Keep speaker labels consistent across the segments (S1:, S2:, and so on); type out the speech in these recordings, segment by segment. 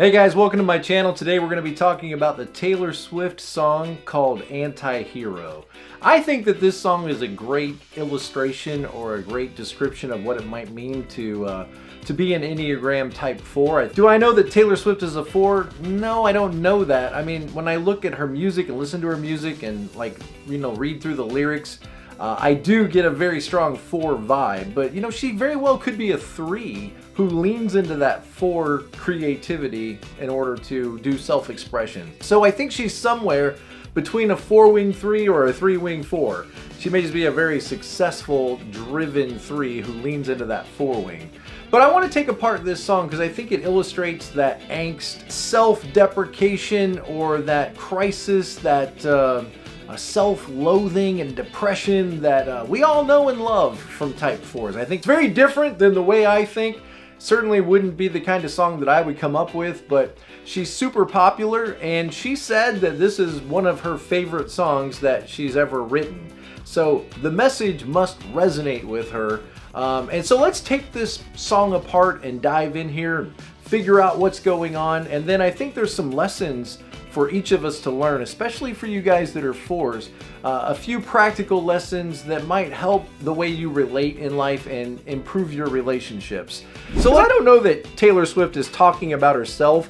S1: Hey guys, welcome to my channel. Today we're going to be talking about the Taylor Swift song called Anti-Hero. I think that this song is a great illustration or a great description of what it might mean to be an Enneagram Type 4. Do I know that Taylor Swift is a 4? No, I don't know that. I mean, when I look at her music and listen to her music and read through the lyrics, I do get a very strong 4 vibe, but she very well could be a 3 who leans into that 4 creativity in order to do self-expression. So I think she's somewhere between a 4-wing 3 or a 3-wing 4. She may just be a very successful, driven 3 who leans into that 4-wing. But I want to take apart this song because I think it illustrates that angst, self-deprecation, or that crisis, that self-loathing and depression that we all know and love from Type 4s. I think it's very different than the way I think. Certainly wouldn't be the kind of song that I would come up with, but she's super popular, and she said that this is one of her favorite songs that she's ever written. So the message must resonate with her. And so let's take this song apart and dive in here and figure out what's going on. And then I think there's some lessons for each of us to learn, especially for you guys that are 4s, a few practical lessons that might help the way you relate in life and improve your relationships. So I don't know that Taylor Swift is talking about herself.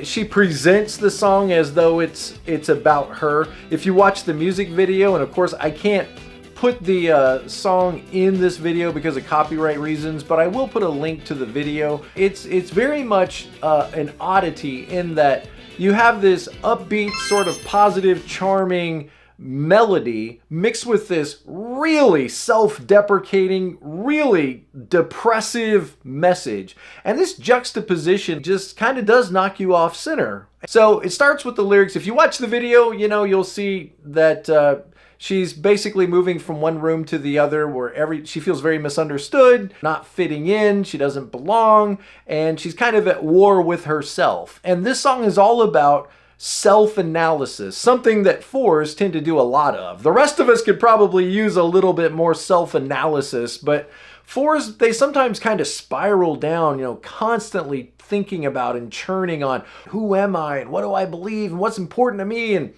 S1: She presents the song as though it's about her. If you watch the music video, and of course I can't put the song in this video because of copyright reasons, but I will put a link to the video. It's very much an oddity in that you have this upbeat, sort of positive, charming melody mixed with this really self-deprecating, really depressive message. And this juxtaposition just kind of does knock you off center. So it starts with the lyrics. If you watch the video, you'll see that she's basically moving from one room to the other where she feels very misunderstood, not fitting in, she doesn't belong, and she's kind of at war with herself. And this song is all about self-analysis, something that 4s tend to do a lot of. The rest of us could probably use a little bit more self-analysis, but 4s, they sometimes kind of spiral down, constantly thinking about and churning on who am I and what do I believe and what's important to me, and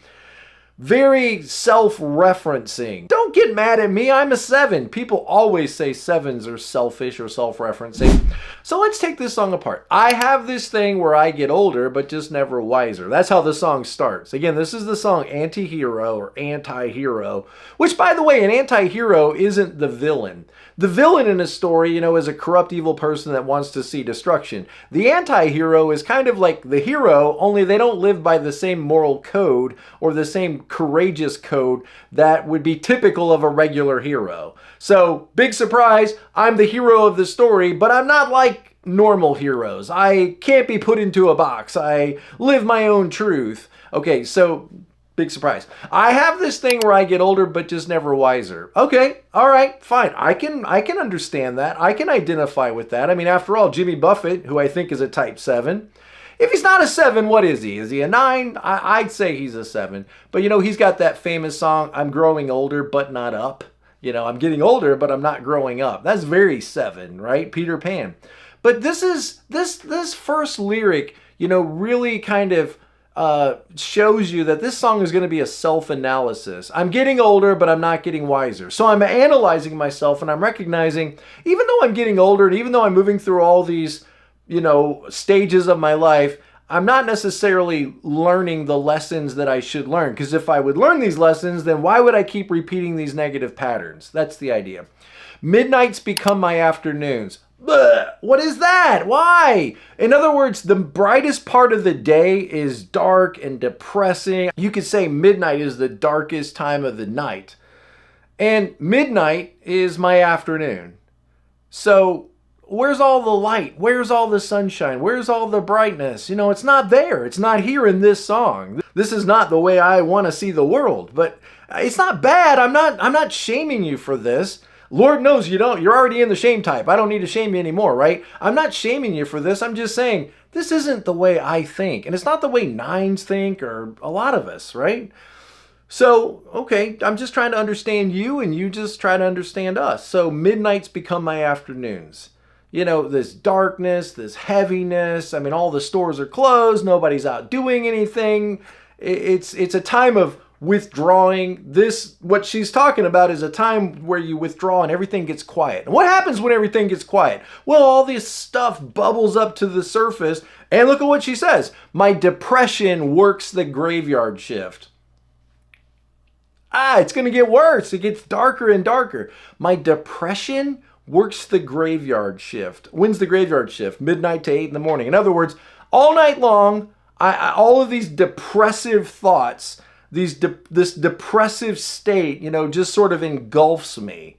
S1: very self-referencing. Don't get mad at me, I'm a 7. People always say 7s are selfish or self-referencing. So let's take this song apart. I have this thing where I get older, but just never wiser. That's how the song starts. Again, this is the song Anti-Hero or Anti-Hero, which, by the way, an anti-hero isn't the villain. The villain in a story, is a corrupt, evil person that wants to see destruction. The anti-hero is kind of like the hero, only they don't live by the same moral code or the same courageous code that would be typical of a regular hero. So, big surprise, I'm the hero of the story, but I'm not like normal heroes. I can't be put into a box. I live my own truth. Okay, so big surprise. I have this thing where I get older but just never wiser. Okay, all right, fine. I can understand that. I can identify with that. I mean, after all, Jimmy Buffett, who I think is a Type 7, if he's not a 7, what is he? Is he a 9? I'd say he's a 7. But he's got that famous song, I'm growing older but not up. I'm getting older but I'm not growing up. That's very 7, right? Peter Pan. But this first lyric, really kind of shows you that this song is going to be a self-analysis. I'm getting older, but I'm not getting wiser. So I'm analyzing myself and I'm recognizing, even though I'm getting older and even though I'm moving through all these, stages of my life, I'm not necessarily learning the lessons that I should learn. Because if I would learn these lessons, then why would I keep repeating these negative patterns? That's the idea. Midnights become my afternoons. Blech, what is that? Why? In other words, the brightest part of the day is dark and depressing. You could say midnight is the darkest time of the night. And midnight is my afternoon. So where's all the light? Where's all the sunshine? Where's all the brightness? It's not there. It's not here in this song. This is not the way I want to see the world. But it's not bad. I'm not shaming you for this. Lord knows you don't. You're already in the shame type. I don't need to shame you anymore, right? I'm not shaming you for this. I'm just saying this isn't the way I think. And it's not the way 9s think or a lot of us, right? So, okay, I'm just trying to understand you and you just try to understand us. So midnights become my afternoons. You know, this darkness, this heaviness. I mean, all the stores are closed. Nobody's out doing anything. It's a time of withdrawing. What she's talking about is a time where you withdraw and everything gets quiet. And what happens when everything gets quiet? Well, all this stuff bubbles up to the surface. And look at what she says. My depression works the graveyard shift. It's going to get worse. It gets darker and darker. My depression works the graveyard shift. When's the graveyard shift? Midnight to 8 in the morning. In other words, all night long, all of these depressive thoughts, this depressive state, just sort of engulfs me.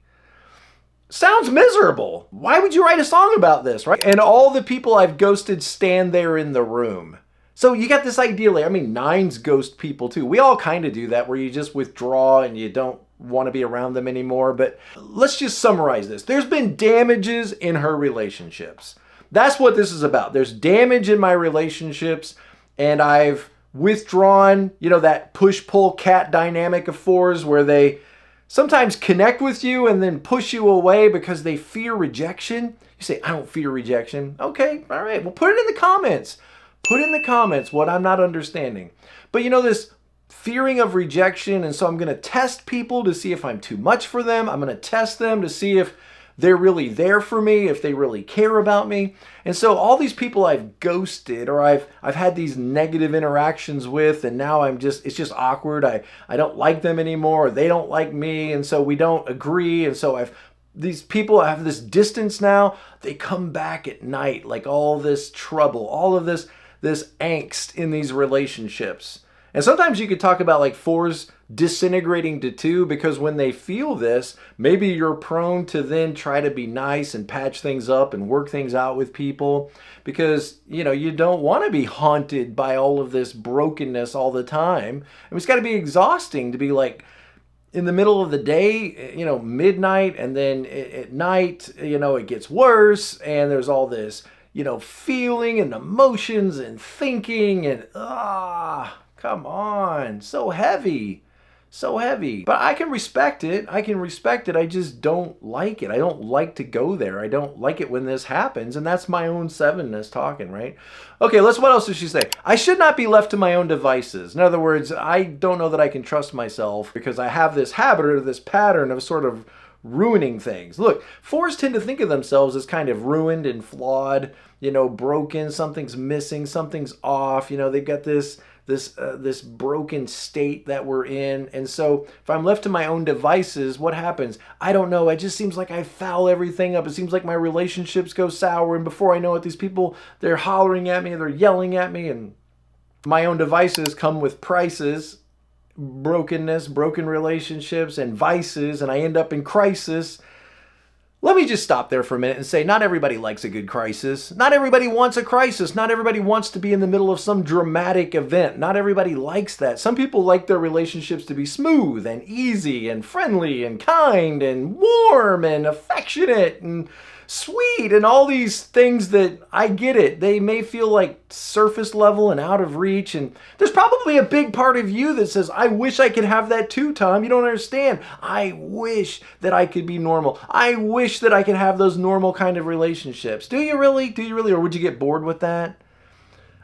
S1: Sounds miserable. Why would you write a song about this, right? And all the people I've ghosted stand there in the room. So you got this idea, nines ghost people too. We all kind of do that, where you just withdraw and you don't want to be around them anymore. But let's just summarize this. There's been damages in her relationships. That's what this is about. There's damage in my relationships, and I've withdrawn, that push-pull cat dynamic of fours, where they sometimes connect with you and then push you away because they fear rejection. You say, I don't fear rejection. Okay, all right. Well, put it in the comments. Put in the comments what I'm not understanding. But this fearing of rejection, and so I'm going to test people to see if I'm too much for them. I'm going to test them to see if they're really there for me, if they really care about me. And so all these people I've ghosted, or I've had these negative interactions with, and now it's just awkward. I don't like them anymore, or they don't like me, and so we don't agree. And so these people have this distance now. They come back at night, like all this trouble, all of this angst in these relationships. And sometimes you could talk about fours disintegrating to two, because when they feel this, maybe you're prone to then try to be nice and patch things up and work things out with people, because you don't want to be haunted by all of this brokenness all the time. And it's got to be exhausting to be in the middle of the day, midnight, and then at night, it gets worse, and there's all this feeling and emotions and thinking, and come on, so heavy. But I can respect it. I just don't like it. I don't like to go there. I don't like it when this happens, and that's my own sevenness talking, right? Okay, what else does she say? I should not be left to my own devices. In other words, I don't know that I can trust myself because I have this habit or this pattern of sort of ruining things. Look, fours tend to think of themselves as kind of ruined and flawed, broken, something's missing, something's off, they've got this broken state that we're in. And so if I'm left to my own devices, what happens? I don't know. It just seems like I foul everything up. It seems like my relationships go sour, and before I know it, these people, they're hollering at me, they're yelling at me, and my own devices come with prices. Brokenness, broken relationships, and vices, and I end up in crisis. Let me just stop there for a minute and say, not everybody likes a good crisis. Not everybody wants a crisis. Not everybody wants to be in the middle of some dramatic event. Not everybody likes that. Some people like their relationships to be smooth and easy and friendly and kind and warm and affectionate and sweet and all these things that, I get it, they may feel like surface level and out of reach. And there's probably a big part of you that says, I wish I could have that too, Tom. You don't understand. I wish that I could be normal. I wish that I could have those normal kind of relationships. Do you really? Or would you get bored with that?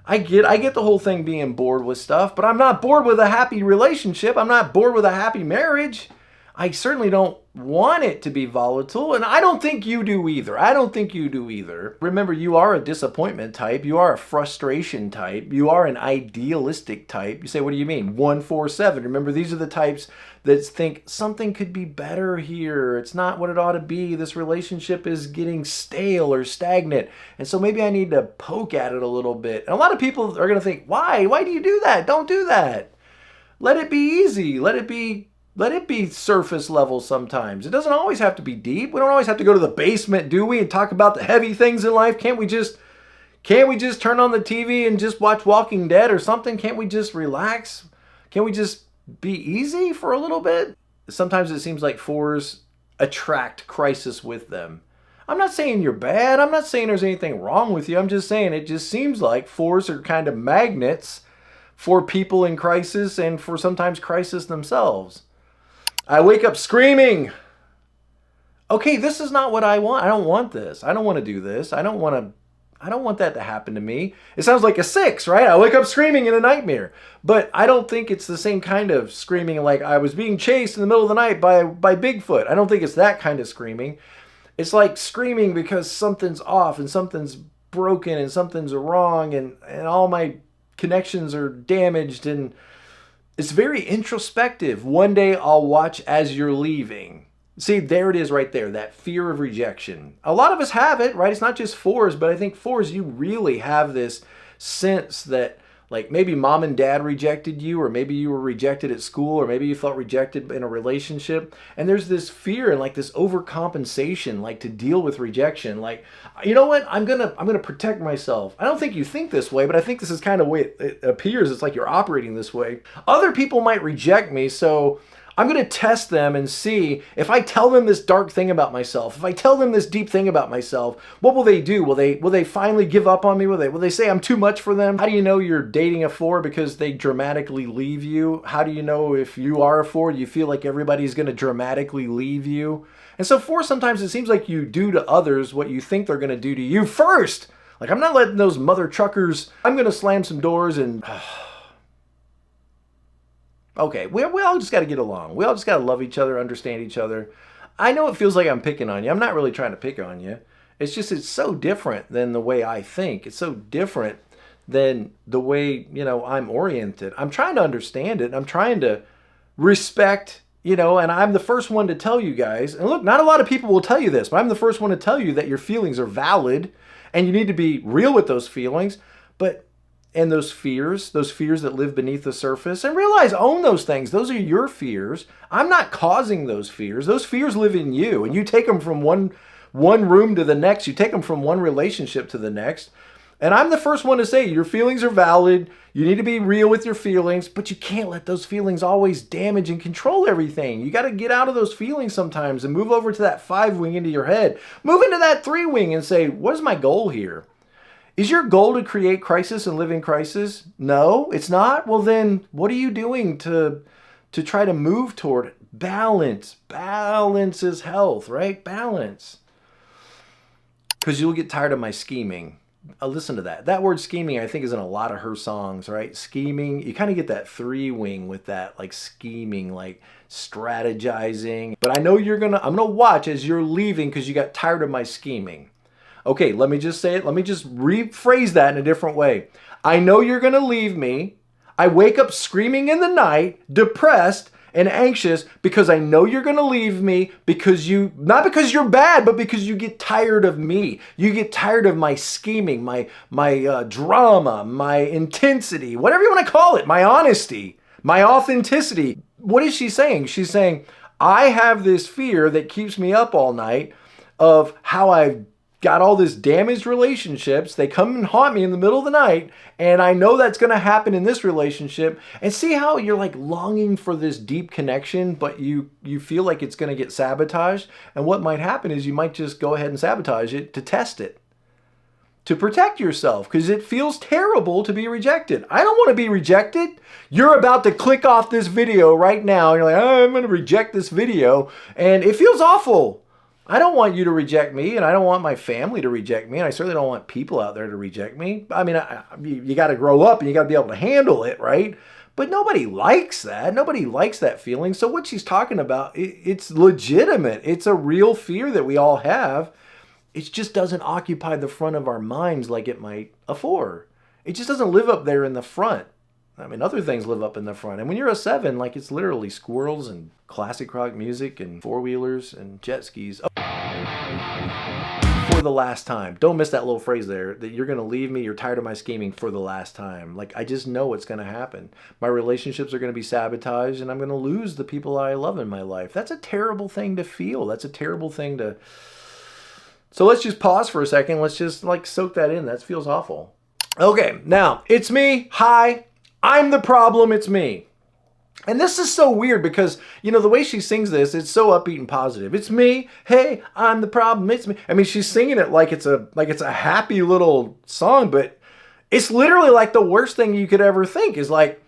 S1: I get the whole thing being bored with stuff, but I'm not bored with a happy relationship. I'm not bored with a happy marriage. I certainly don't want it to be volatile, and I don't think you do either. Remember, you are a disappointment type. You are a frustration type. You are an idealistic type. You say, what do you mean? 1, 4, 7. Remember, these are the types that think something could be better here. It's not what it ought to be. This relationship is getting stale or stagnant, and so maybe I need to poke at it a little bit. And a lot of people are going to think, why? Why do you do that? Don't do that. Let it be easy. Let it be surface level sometimes. It doesn't always have to be deep. We don't always have to go to the basement, do we, and talk about the heavy things in life? Can't we just turn on the TV and just watch Walking Dead or something? Can't we just relax? Can't we just be easy for a little bit? Sometimes it seems like fours attract crisis with them. I'm not saying you're bad. I'm not saying there's anything wrong with you. I'm just saying it just seems like fours are kind of magnets for people in crisis and for sometimes crisis themselves. I wake up screaming. okay, this is not what I want. I don't want this. I don't want to do this. I don't want that to happen to me. It sounds like a 6, right? I wake up screaming in a nightmare. But I don't think it's the same kind of screaming like I was being chased in the middle of the night by Bigfoot. I don't think it's that kind of screaming. It's like screaming because something's off and something's broken and something's wrong and all my connections are damaged, and it's very introspective. One day I'll watch as you're leaving. See, there it is right there, that fear of rejection. A lot of us have it, right? It's not just 4s, but I think 4s, you really have this sense that like maybe mom and dad rejected you, or maybe you were rejected at school, or maybe you felt rejected in a relationship. And there's this fear and like this overcompensation, like to deal with rejection. Like, you know what? I'm gonna protect myself. I don't think you think this way, but I think this is kind of the way it appears. It's like you're operating this way. Other people might reject me, so I'm going to test them and see if I tell them this dark thing about myself, if I tell them this deep thing about myself, what will they do? Will they finally give up on me? Will they say I'm too much for them? How do you know you're dating a 4 because they dramatically leave you? How do you know if you are a 4, you feel like everybody's going to dramatically leave you? And so 4, sometimes it seems like you do to others what you think they're going to do to you first. Like, I'm not letting those mother truckers, I'm going to slam some doors and... Okay, we all just got to get along. We all just got to love each other, understand each other. I know it feels like I'm picking on you. I'm not really trying to pick on you. It's just, it's so different than the way I think. It's so different than the way, I'm oriented. I'm trying to understand it. I'm trying to respect, and I'm the first one to tell you guys. And look, not a lot of people will tell you this, but I'm the first one to tell you that your feelings are valid and you need to be real with those feelings. And those fears that live beneath the surface, and realize, own those things. Those are your fears. I'm not causing those fears. Those fears live in you, and you take them from one room to the next. You take them from one relationship to the next. And I'm the first one to say your feelings are valid. You need to be real with your feelings, but you can't let those feelings always damage and control everything. You got to get out of those feelings sometimes and move over to that 5 wing into your head. Move into that 3 wing and say, what is my goal here? Is your goal to create crisis and live in crisis? No, it's not. Well, then what are you doing to try to move toward it? Balance. Balance is health, right? Balance. Because you'll get tired of my scheming. Listen to that. That word scheming, I think, is in a lot of her songs, right? Scheming. You kind of get that 3 wing with that, like scheming, like strategizing. But I know I'm gonna watch as you're leaving because you got tired of my scheming. Okay, let me just say it. Let me just rephrase that in a different way. I know you're going to leave me. I wake up screaming in the night, depressed and anxious because I know you're going to leave me not because you're bad, but because you get tired of me. You get tired of my scheming, my drama, my intensity, whatever you want to call it, my honesty, my authenticity. What is she saying? She's saying, I have this fear that keeps me up all night of how I've got all this damaged relationships. They come and haunt me in the middle of the night, and I know that's going to happen in this relationship. And see how you're like longing for this deep connection, but you feel like it's going to get sabotaged. And what might happen is you might just go ahead and sabotage it to test it, to protect yourself, because it feels terrible to be rejected. I don't want to be rejected. You're about to click off this video right now. You're like, oh, I'm going to reject this video, and it feels awful. I don't want you to reject me, and I don't want my family to reject me, and I certainly don't want people out there to reject me. I mean, you got to grow up, and you got to be able to handle it, right? But nobody likes that. Nobody likes that feeling. So what she's talking about, it's legitimate. It's a real fear that we all have. It just doesn't occupy the front of our minds like it might a 4. It just doesn't live up there in the front. I mean, other things live up in the front. And when you're a 7, like, it's literally squirrels and classic rock music and 4-wheelers and jet skis. Oh. For the last time. Don't miss that little phrase there, that you're going to leave me, you're tired of my scheming for the last time. Like, I just know what's going to happen. My relationships are going to be sabotaged, and I'm going to lose the people I love in my life. That's a terrible thing to feel. That's a terrible thing to... So let's just pause for a second. Let's just, like, soak that in. That feels awful. Okay, now, it's me. Hi. I'm the problem, it's me. And this is so weird because, the way she sings this, it's so upbeat and positive. It's me, hey, I'm the problem, it's me. I mean, she's singing it like it's a happy little song, but it's literally like the worst thing you could ever think is like,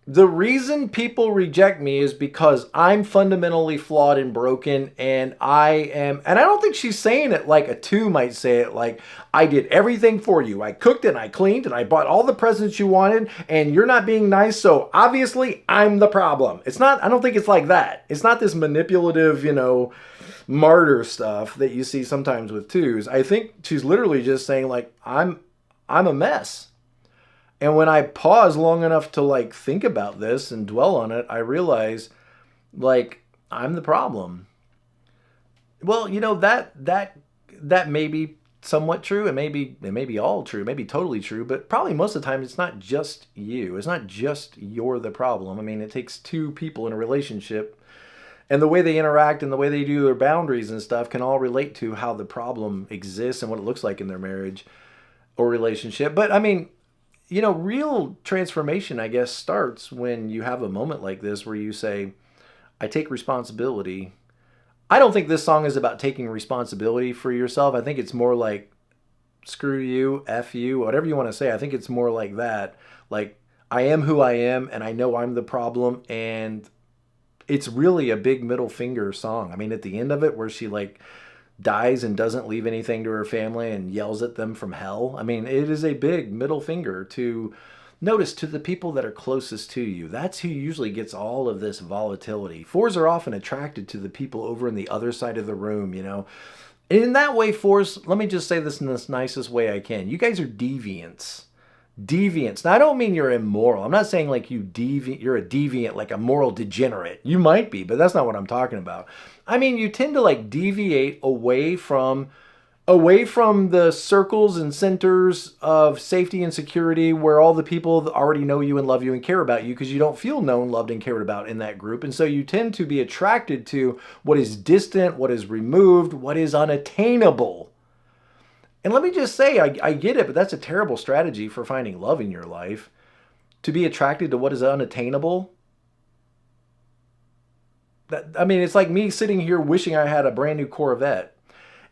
S1: The reason people reject me is because I'm fundamentally flawed and broken, and and I don't think she's saying it like a two might say it, like, I did everything for you. I cooked and I cleaned and I bought all the presents you wanted, and you're not being nice, so obviously I'm the problem. It's not, I don't think it's like that. It's not this manipulative, martyr stuff that you see sometimes with twos. I think she's literally just saying, like, I'm a mess. And when I pause long enough to like think about this and dwell on it, I realize, like, I'm the problem. Well, that may be somewhat true. It may be all true, maybe totally true, but probably most of the time it's not just you. It's not just you're the problem. I mean, it takes two people in a relationship, and the way they interact and the way they do their boundaries and stuff can all relate to how the problem exists and what it looks like in their marriage or relationship. But I mean, real transformation, I guess, starts when you have a moment like this where you say, I take responsibility. I don't think this song is about taking responsibility for yourself. I think it's more like, screw you, F you, whatever you want to say. I think it's more like that. Like, I am who I am, and I know I'm the problem, and it's really a big middle finger song. I mean, at the end of it, where she like dies and doesn't leave anything to her family and yells at them from hell. I mean, it is a big middle finger to the people that are closest to you. That's who usually gets all of this volatility. Fours are often attracted to the people over in the other side of the room, And in that way, fours, let me just say this in the nicest way I can. You guys are deviants. Deviants. Now, I don't mean you're immoral. I'm not saying like you're a deviant, like a moral degenerate. You might be, but that's not what I'm talking about. I mean, you tend to like deviate away from the circles and centers of safety and security where all the people already know you and love you and care about you, because you don't feel known, loved, and cared about in that group. And so you tend to be attracted to what is distant, what is removed, what is unattainable. And let me just say, I get it, but that's a terrible strategy for finding love in your life. To be attracted to what is unattainable. It's like me sitting here wishing I had a brand new Corvette.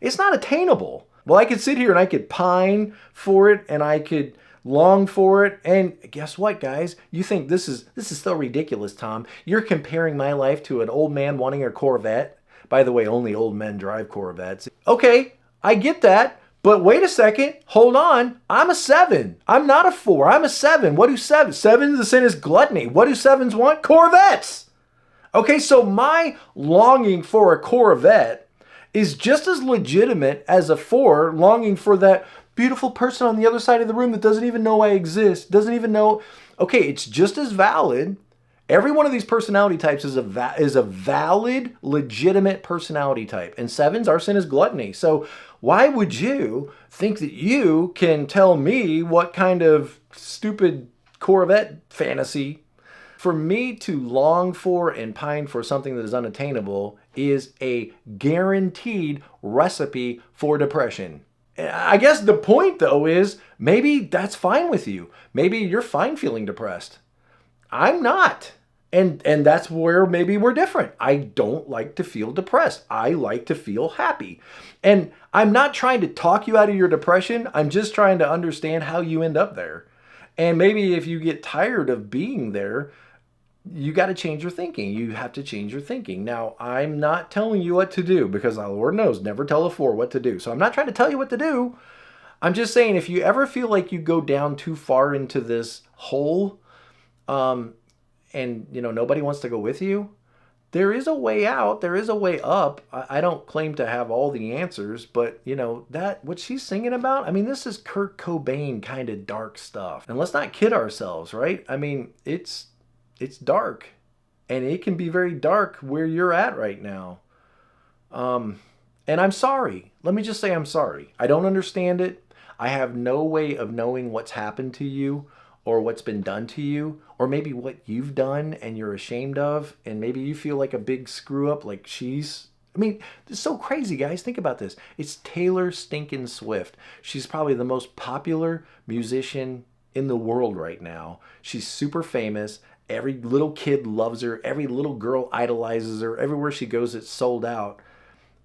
S1: It's not attainable. Well, I could sit here and I could pine for it and I could long for it. And guess what, guys? You think this is so ridiculous, Tom. You're comparing my life to an old man wanting a Corvette. By the way, only old men drive Corvettes. Okay, I get that. But wait a second, hold on. I'm a 7. I'm not a 4. I'm a 7. What do 7s? 7, the sin is gluttony. What do 7s want? Corvettes. Okay, so my longing for a Corvette is just as legitimate as a 4 longing for that beautiful person on the other side of the room that doesn't even know I exist, doesn't even know. Okay, it's just as valid. Every one of these personality types is a valid, legitimate personality type. And 7s, our sin is gluttony. So why would you think that you can tell me what kind of stupid Corvette fantasy? For me to long for and pine for something that is unattainable is a guaranteed recipe for depression. I guess the point, though, is maybe that's fine with you. Maybe you're fine feeling depressed. I'm not. And that's where maybe we're different. I don't like to feel depressed. I like to feel happy. And I'm not trying to talk you out of your depression. I'm just trying to understand how you end up there. And maybe if you get tired of being there, you got to change your thinking. You have to change your thinking. Now, I'm not telling you what to do, because the Lord knows, never tell a 4 what to do. So I'm not trying to tell you what to do. I'm just saying, if you ever feel like you go down too far into this hole, and nobody wants to go with you, there is a way out. There is a way up. I don't claim to have all the answers, but that what she's singing about, I mean, this is Kurt Cobain kind of dark stuff. And let's not kid ourselves, right? I mean, it's dark, and it can be very dark where you're at right now. And I'm sorry. Let me just say I'm sorry. I don't understand it. I have no way of knowing what's happened to you, or what's been done to you, or maybe what you've done and you're ashamed of, and maybe you feel like a big screw up, like it's so crazy, guys. Think about this. It's Taylor stinking Swift. She's probably the most popular musician in the world right now. She's super famous. Every little kid loves her. Every little girl idolizes her. Everywhere she goes, it's sold out.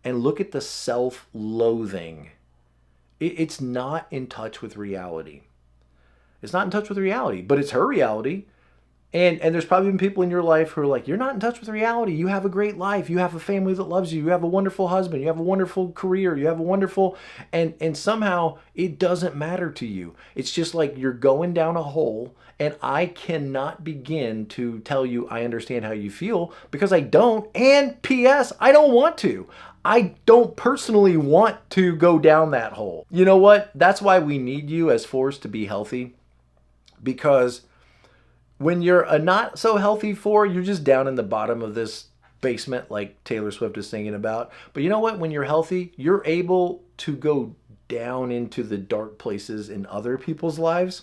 S1: And look at the self-loathing. It's not in touch with reality. It's not in touch with reality, but it's her reality. And there's probably been people in your life who are like, you're not in touch with reality. You have a great life. You have a family that loves you. You have a wonderful husband. You have a wonderful career. You have a wonderful, and somehow it doesn't matter to you. It's just like you're going down a hole, and I cannot begin to tell you I understand how you feel because I don't. And P.S., I don't want to. I don't personally want to go down that hole. You know what? That's why we need you as fours to be healthy, because when you're a not so healthy four, you're just down in the bottom of this basement like Taylor Swift is singing about. But you know what? When you're healthy, you're able to go down into the dark places in other people's lives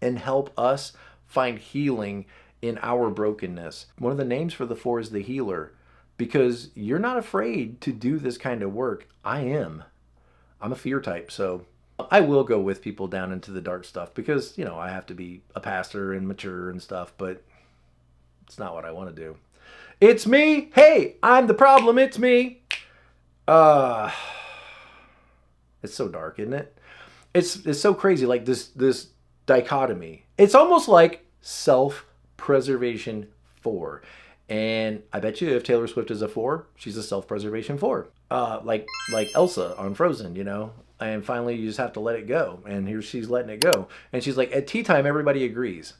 S1: and help us find healing in our brokenness. One of the names for the four is the healer, because you're not afraid to do this kind of work. I am. I'm a fear type, so I will go with people down into the dark stuff because, you know, I have to be a pastor and mature and stuff, but it's not what I want to do. It's me. Hey, I'm the problem. It's me. It's so dark, isn't it? It's so crazy. Like this dichotomy. It's almost like self-preservation 4. And I bet you if Taylor Swift is a 4, she's a self-preservation 4. Like Elsa on Frozen, you know? And finally, you just have to let it go. And here she's letting it go. And she's like, at tea time, everybody agrees.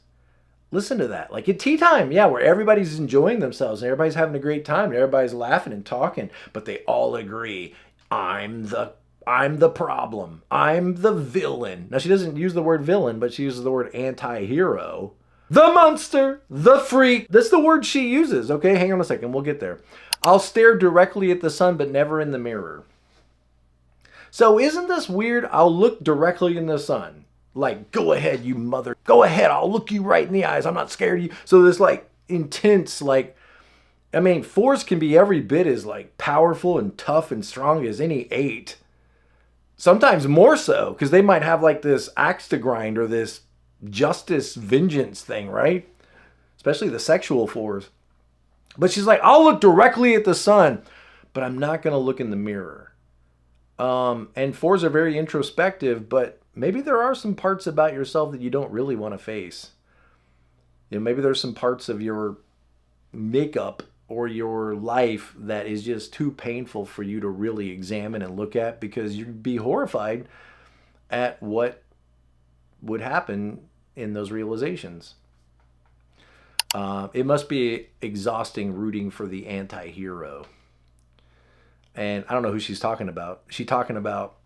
S1: Listen to that. Like at tea time, yeah, where everybody's enjoying themselves and everybody's having a great time and everybody's laughing and talking, but they all agree, I'm the problem. I'm the villain. Now, she doesn't use the word villain, but she uses the word anti-hero. The monster, the freak. That's the word she uses. Okay, hang on a second. We'll get there. I'll stare directly at the sun, but never in the mirror. So isn't this weird? I'll look directly in the sun. Like, go ahead, you mother. Go ahead, I'll look you right in the eyes. I'm not scared of you. So this like intense, like, I mean, 4s can be every bit as like powerful and tough and strong as any 8. Sometimes more so, because they might have like this axe to grind or this justice vengeance thing, right? Especially the sexual 4s. But she's like, I'll look directly at the sun, but I'm not going to look in the mirror. And 4s are very introspective, but maybe there are some parts about yourself that you don't really want to face. You know, maybe there's some parts of your makeup or your life that is just too painful for you to really examine and look at, because you'd be horrified at what would happen in those realizations. It must be exhausting rooting for the anti-hero. And I don't know who she's talking about. Is she talking about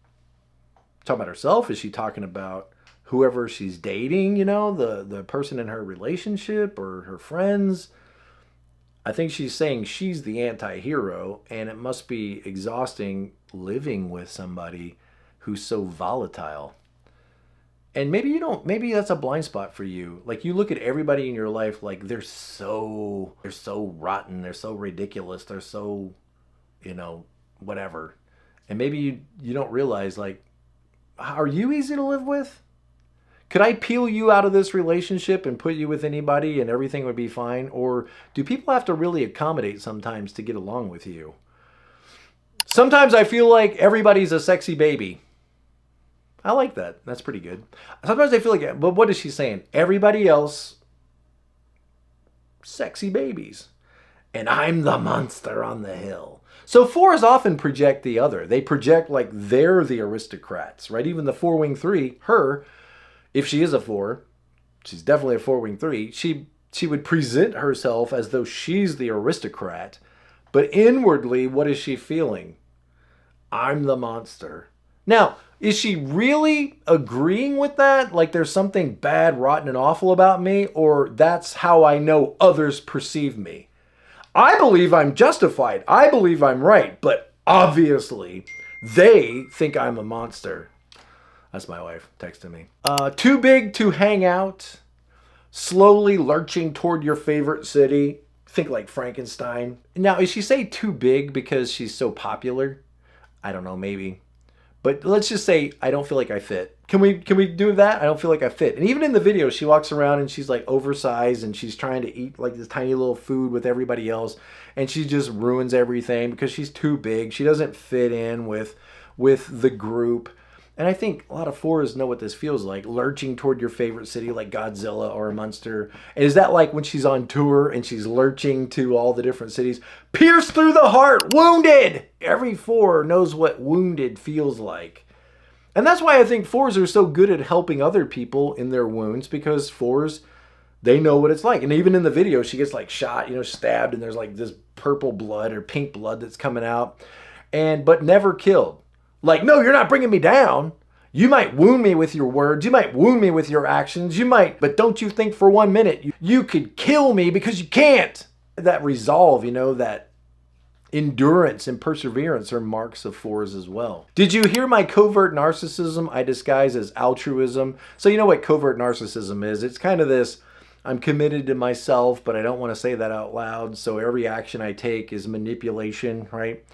S1: herself? Is she talking about whoever she's dating, you know, the person in her relationship or her friends? I think she's saying she's the anti-hero, and it must be exhausting living with somebody who's so volatile. And maybe that's a blind spot for you. Like, you look at everybody in your life like they're so rotten, they're so ridiculous, they're so, you know, whatever. And maybe you don't realize, like, are you easy to live with? Could I peel you out of this relationship and put you with anybody and everything would be fine? Or do people have to really accommodate sometimes to get along with you? Sometimes I feel like everybody's a sexy baby. I like that. That's pretty good. Sometimes I feel like, but what is she saying? Everybody else, sexy babies. And I'm the monster on the hill. So 4s often project the other. They project like they're the aristocrats, right? Even the 4-wing 3, her, if she is a 4, she's definitely a 4-wing 3, she would present herself as though she's the aristocrat. But inwardly, what is she feeling? I'm the monster. Now, is she really agreeing with that? Like there's something bad, rotten, and awful about me? Or that's how I know others perceive me? I believe I'm justified. I believe I'm right. But obviously, they think I'm a monster. That's my wife texting me. Too big to hang out. Slowly lurching toward your favorite city. Think like Frankenstein. Now, is she say too big because she's so popular? I don't know, maybe. But let's just say I don't feel like I fit. Can we do that? I don't feel like I fit. And even in the video, she walks around and she's like oversized and she's trying to eat like this tiny little food with everybody else. And she just ruins everything because she's too big. She doesn't fit in with the group. And I think a lot of fours know what this feels like, lurching toward your favorite city like Godzilla or a Munster. And is that like when she's on tour and she's lurching to all the different cities? Pierced through the heart, wounded! Every four knows what wounded feels like. And that's why I think fours are so good at helping other people in their wounds, because fours, they know what it's like. And even in the video, she gets like shot, stabbed, and there's like this purple blood or pink blood that's coming out, but never killed. Like, no, you're not bringing me down. You might wound me with your words. You might wound me with your actions. But don't you think for 1 minute you could kill me, because you can't. That resolve, that endurance and perseverance are marks of fours as well. Did you hear my covert narcissism I disguise as altruism? So you know what covert narcissism is? It's kind of this, I'm committed to myself, but I don't want to say that out loud. So every action I take is manipulation, right?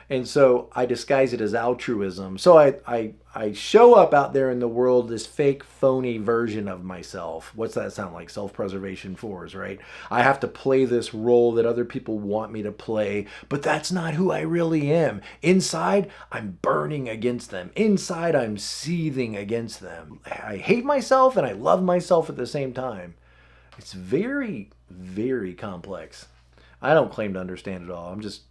S1: And so I disguise it as altruism. So I show up out there in the world, this fake, phony version of myself. What's that sound like? Self-preservation fours, right? I have to play this role that other people want me to play, but that's not who I really am. Inside, I'm burning against them. Inside, I'm seething against them. I hate myself and I love myself at the same time. It's very, very complex. I don't claim to understand it all. I'm just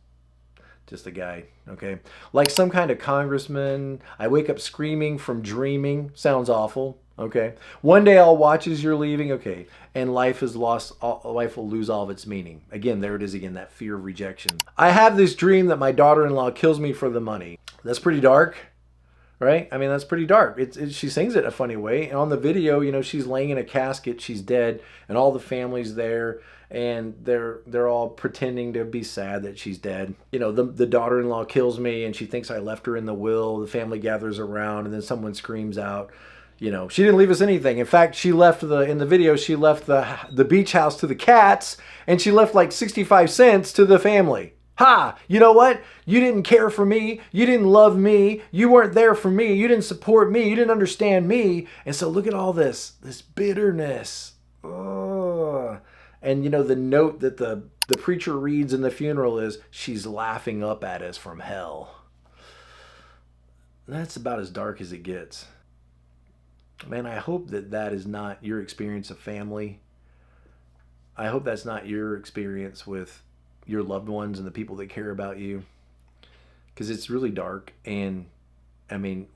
S1: a guy, okay? Like some kind of congressman. I wake up screaming from dreaming. Sounds awful, okay? One day I'll watch as you're leaving, okay? And life will lose all of its meaning. Again, there it is again, that fear of rejection. I have this dream that my daughter-in-law kills me for the money. That's pretty dark, right? I mean, that's pretty dark. She sings it in a funny way. And on the video, she's laying in a casket, she's dead, and all the family's there, and they're all pretending to be sad that she's dead. The daughter-in-law kills me, and she thinks I left her in the will. The family gathers around, and then someone screams out, she didn't leave us anything. In fact, in the video, she left the beach house to the cats, and she left like 65 cents to the family. Ha! You know what? You didn't care for me. You didn't love me. You weren't there for me. You didn't support me. You didn't understand me. And so look at all this bitterness. Ugh. And the note that the preacher reads in the funeral is, she's laughing up at us from hell. That's about as dark as it gets. Man, I hope that is not your experience of family. I hope that's not your experience with your loved ones and the people that care about you, because it's really dark. And I mean,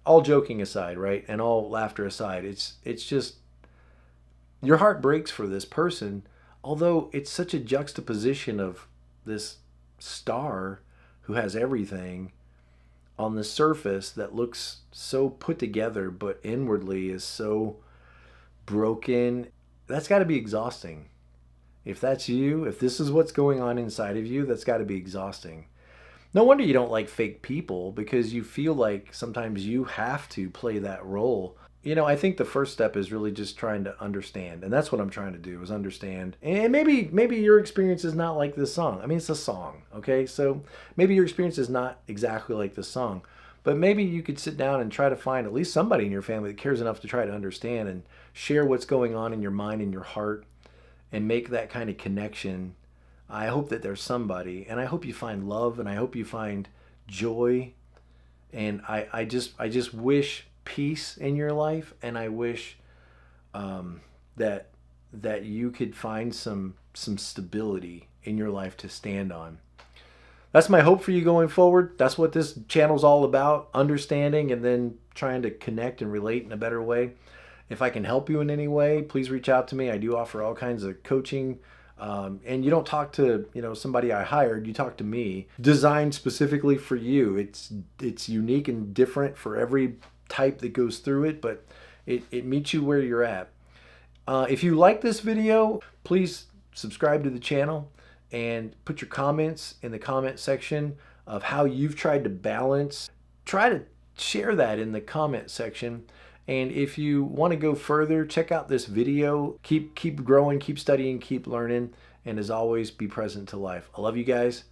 S1: all joking aside, right, and all laughter aside, it's just, your heart breaks for this person, although it's such a juxtaposition of this star who has everything on the surface that looks so put together, but inwardly is so broken. That's got to be exhausting. If that's you, if this is what's going on inside of you, that's got to be exhausting. No wonder you don't like fake people, because you feel like sometimes you have to play that role. I think the first step is really just trying to understand. And that's what I'm trying to do, is understand. And maybe your experience is not like this song. I mean, it's a song, okay? So maybe your experience is not exactly like this song. But maybe you could sit down and try to find at least somebody in your family that cares enough to try to understand and share what's going on in your mind and your heart, and make that kind of connection. I hope that there's somebody, and I hope you find love, and I hope you find joy. And I just wish peace in your life, and I wish that you could find some stability in your life to stand on. That's my hope for you going forward. That's what this channel's all about, understanding and then trying to connect and relate in a better way. If I can help you in any way, please reach out to me. I do offer all kinds of coaching. And you don't talk to somebody I hired, you talk to me, designed specifically for you. It's unique and different for every type that goes through it, but it meets you where you're at. If you like this video, please subscribe to the channel and put your comments in the comment section of how you've tried to balance. Try to share that in the comment section. And if you want to go further, check out this video. Keep growing, keep studying, keep learning, and as always, be present to life. I love you guys.